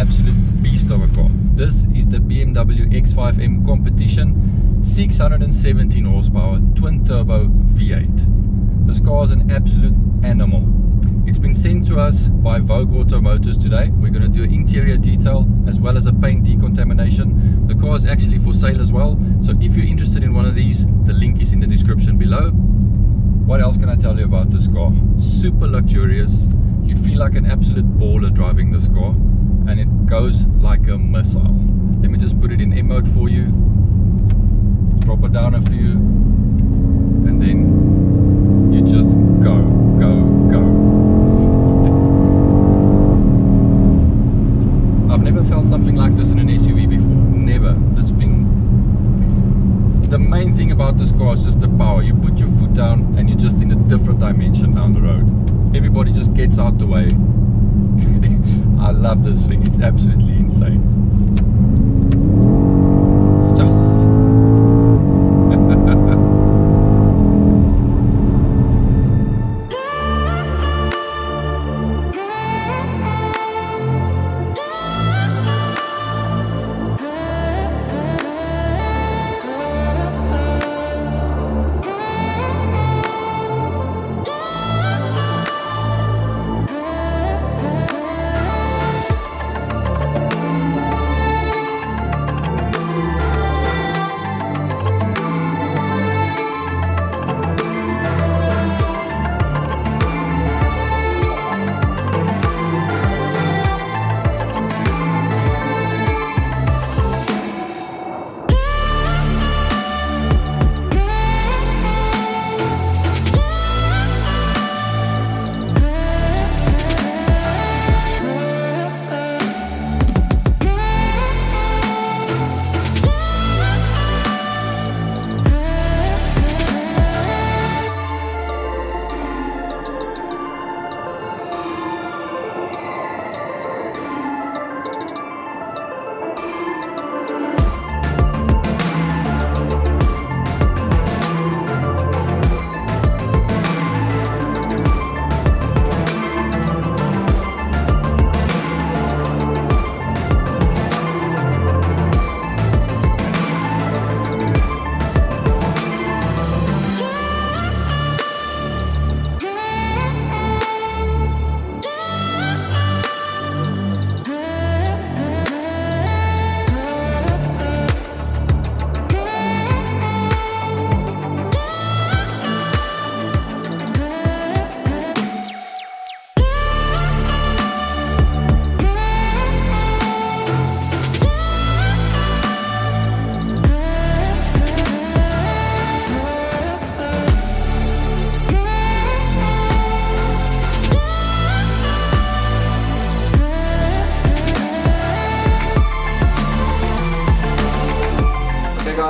absolute beast of a car. This is the BMW X5 M competition, 617 horsepower, twin turbo V8. This car is an absolute animal. It's been sent to us by Vogue Automotives today. We're going to do an interior detail as well as a paint decontamination. The car is actually for sale as well, so if you're interested in one of these, the link is in the description below. What else can I tell you about this car? Super luxurious. You feel like an absolute baller driving this car, and it goes like a missile. Let me just put it in M mode for you, drop it down a few, and then you just go, go, go. I've never felt something like this in an SUV before, never. This thing, the main thing about this car is just the power. You put your foot down and you're just in a different dimension down the road. Everybody just gets out the way. I love this thing, it's absolutely insane. Just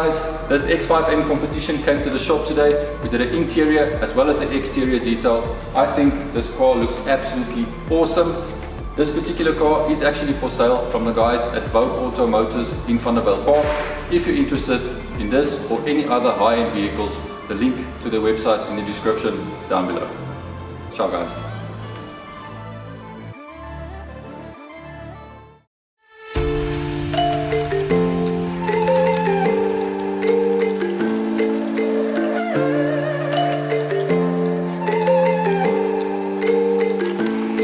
guys, this X5 M competition came to the shop today. We did an interior as well as an exterior detail. I think this car looks absolutely awesome. This particular car is actually for sale from the guys at Vogue Automotives in Vanderbijlpark. If you're interested in this or any other high-end vehicles, the link to their website is in the description down below. Ciao guys.